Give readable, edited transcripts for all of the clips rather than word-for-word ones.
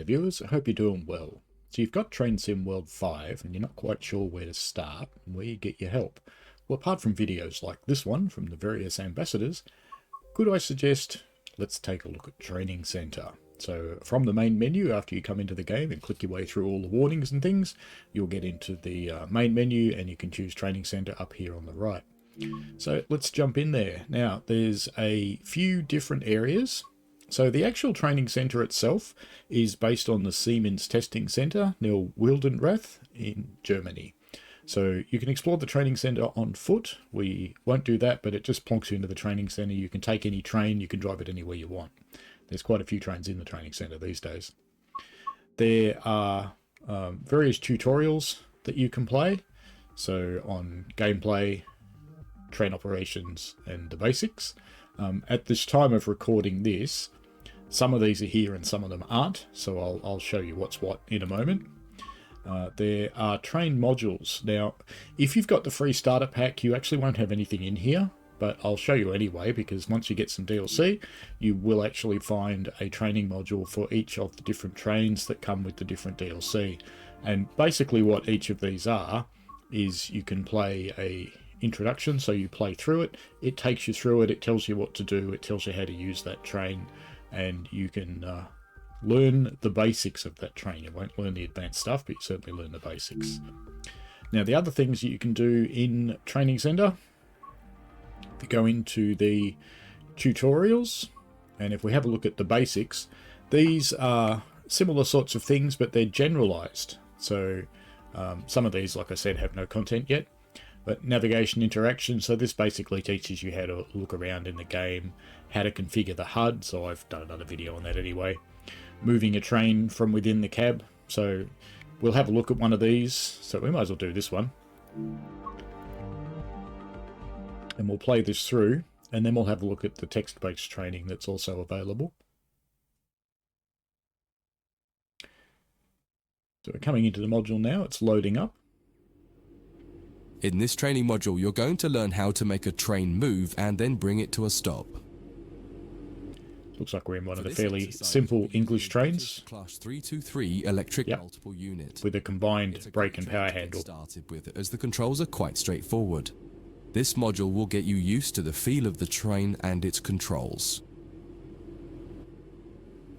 viewers, I hope you're doing well. So you've got Train Sim World 5 and you're not quite sure where to start and where you get your help. Well, apart from videos like this one from the various ambassadors, could I suggest let's take a look at Training Center. So from the main menu, after you come into the game and click your way through all the warnings and things, you'll get into the main menu and you can choose Training Center up here on the right. So let's jump in there. Now, there's a few different areas. So the actual training center itself is based on the Siemens Testing Center near Wildenrath in Germany. So you can explore the training center on foot. We won't do that, but it just plonks you into the training center. You can take any train, you can drive it anywhere you want. There's quite a few trains in the training center these days. There are various tutorials that you can play. So on gameplay, train operations and the basics. At this time of recording this, some of these are here and some of them aren't, so I'll show you what's what in a moment. There are train modules. Now, if you've got the free starter pack, you actually won't have anything in here, but I'll show you anyway, because once you get some DLC, you will actually find a training module for each of the different trains that come with the different DLC. And basically what each of these are is you can play a introduction, so you play through it, it takes you through it, it tells you what to do, it tells you how to use that train, and you can learn the basics of that train. You won't learn the advanced stuff, but you certainly learn the basics. Now, the other things you can do in Training Center, if you go into the tutorials, and if we have a look at the basics, these are similar sorts of things, but they're generalized. So some of these, like I said, have no content yet. But navigation interaction, so this basically teaches you how to look around in the game, how to configure the HUD, so I've done another video on that anyway. Moving a train from within the cab, so we'll have a look at one of these, so we might as well do this one. And we'll play this through, and then we'll have a look at the text-based training that's also available. So we're coming into the module now, it's loading up. In this training module, you're going to learn how to make a train move and then bring it to a stop. Looks like we're in one of the fairly simple English trains. Class 323 electric multiple unit. With a combined brake and power handle. Started with, as the controls are quite straightforward. This module will get you used to the feel of the train and its controls.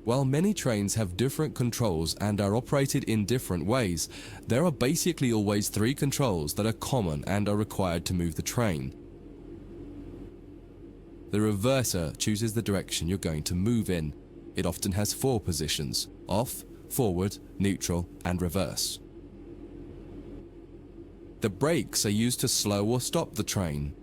While many trains have different controls and are operated in different ways, there are basically always three controls that are common and are required to move the train. The reverser chooses the direction you're going to move in. It often has four positions: off, forward, neutral, and reverse. The brakes are used to slow or stop the train.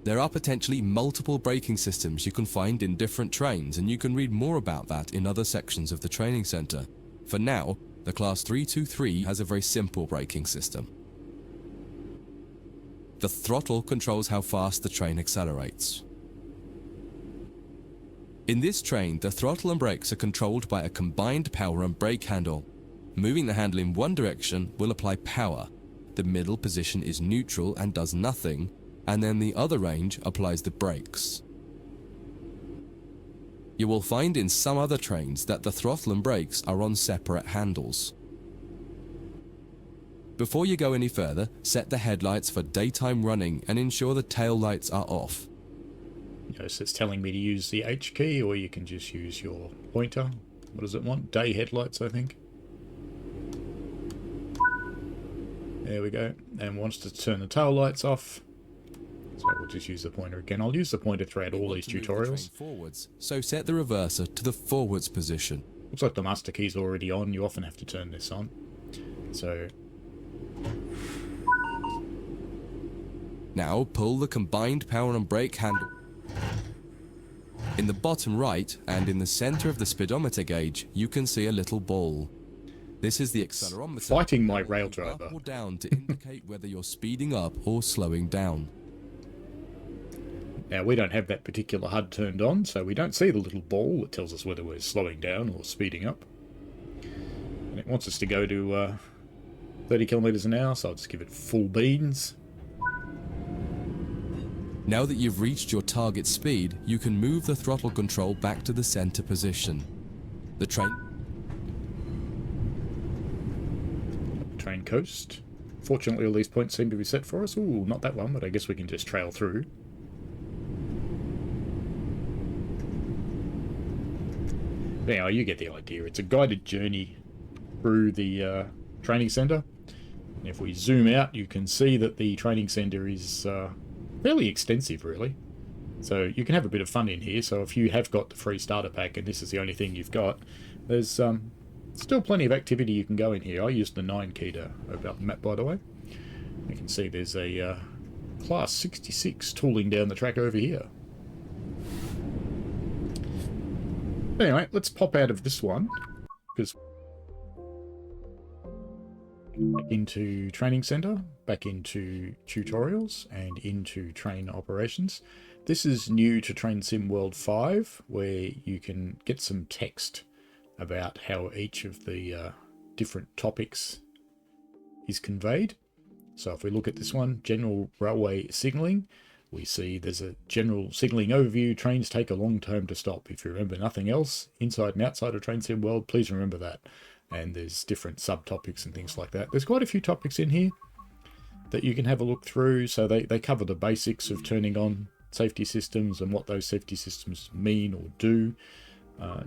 There are potentially multiple braking systems you can find in different trains, and you can read more about that in other sections of the training center. For now, the Class 323 has a very simple braking system. The throttle controls how fast the train accelerates. In this train, the throttle and brakes are controlled by a combined power and brake handle. Moving the handle in one direction will apply power. The middle position is neutral and does nothing, and then the other range applies the brakes. You will find in some other trains that the throttle and brakes are on separate handles. Before you go any further, set the headlights for daytime running and ensure the tail lights are off. Yes, it's telling me to use the H key, or you can just use your pointer. What does it want? Day headlights, I think. There we go. And wants to turn the tail lights off. So we'll just use the pointer again. I'll use the pointer throughout all these tutorials. Forwards, so set the reverser to the forwards position. Looks like the master key's already on. You often have to turn this on. So now pull the combined power and brake handle. In the bottom right and in the center of the speedometer gauge, you can see a little ball. This is the accelerometer. Fighting my rail driver. Up or down to indicate whether you're speeding up or slowing down. Now, we don't have that particular HUD turned on, so we don't see the little ball that tells us whether we're slowing down or speeding up. And it wants us to go to 30 kilometers an hour, so I'll just give it full beans. Now that you've reached your target speed, you can move the throttle control back to the center position. The train Train coast. Fortunately, all these points seem to be set for us. Ooh, not that one, but I guess we can just trail through. Anyhow, you get the idea. It's a guided journey through the training centre. And if we zoom out, you can see that the training centre is fairly extensive, really. So you can have a bit of fun in here. So if you have got the free starter pack and this is the only thing you've got, there's still plenty of activity you can go in here. I used the 9 key to open up the map, by the way. You can see there's a Class 66 tooling down the track over here. Anyway, let's pop out of this one, because into Training Center, back into Tutorials, and into Train Operations. This is new to Train Sim World 5, where you can get some text about how each of the different topics is conveyed. So if we look at this one, General Railway Signalling, we see there's a general signalling overview. Trains take a long time to stop. If you remember nothing else, inside and outside of Train Sim World, please remember that. And there's different subtopics and things like that. There's quite a few topics in here that you can have a look through. So they cover the basics of turning on safety systems and what those safety systems mean or do.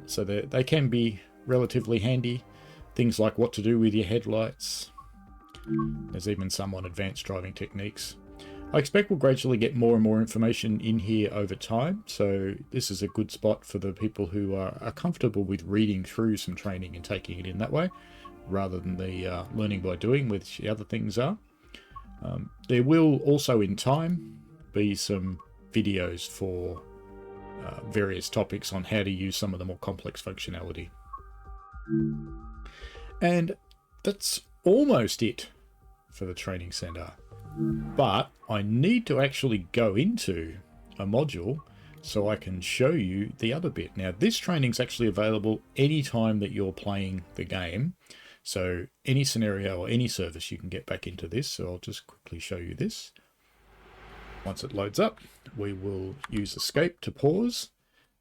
So they can be relatively handy. Things like what to do with your headlights. There's even some on advanced driving techniques. I expect we'll gradually get more and more information in here over time, so this is a good spot for the people who are comfortable with reading through some training and taking it in that way, rather than the learning by doing, which the other things are. There will also, in time, be some videos for various topics on how to use some of the more complex functionality. And that's almost it for the training center. But I need to actually go into a module so I can show you the other bit. Now, this training's actually available anytime that you're playing the game. So any scenario or any service, you can get back into this. So I'll just quickly show you this. Once it loads up, we will use escape to pause,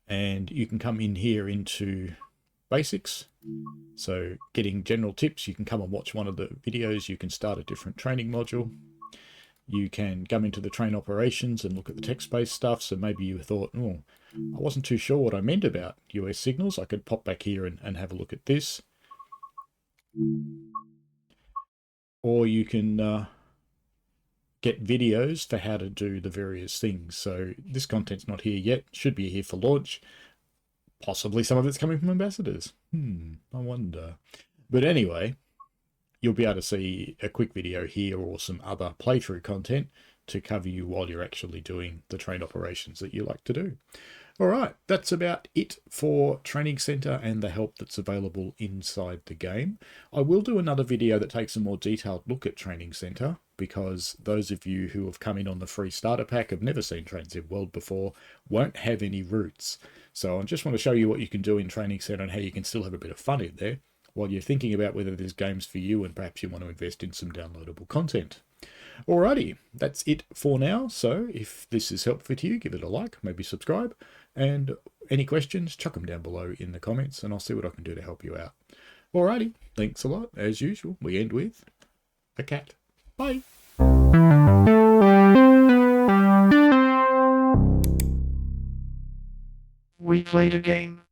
and you can come in here into basics. So getting general tips, you can come and watch one of the videos. You can start a different training module. You can come into the train operations and look at the text-based stuff. So maybe you thought, oh, I wasn't too sure what I meant about US signals. I could pop back here and have a look at this. Or you can get videos for how to do the various things. So this content's not here yet. Should be here for launch. Possibly some of it's coming from ambassadors. I wonder. But anyway, you'll be able to see a quick video here or some other playthrough content to cover you while you're actually doing the train operations that you like to do. All right, that's about it for Training Center and the help that's available inside the game. I will do another video that takes a more detailed look at Training Center, because those of you who have come in on the free starter pack have never seen Train Sim World before, won't have any roots. So I just want to show you what you can do in Training Center and how you can still have a bit of fun in there while you're thinking about whether there's games for you and perhaps you want to invest in some downloadable content. Alrighty, that's it for now. So if this is helpful to you, give it a like, maybe subscribe, and any questions, chuck them down below in the comments and I'll see what I can do to help you out. Alrighty, thanks a lot. As usual, we end with a cat. Bye. We played a game.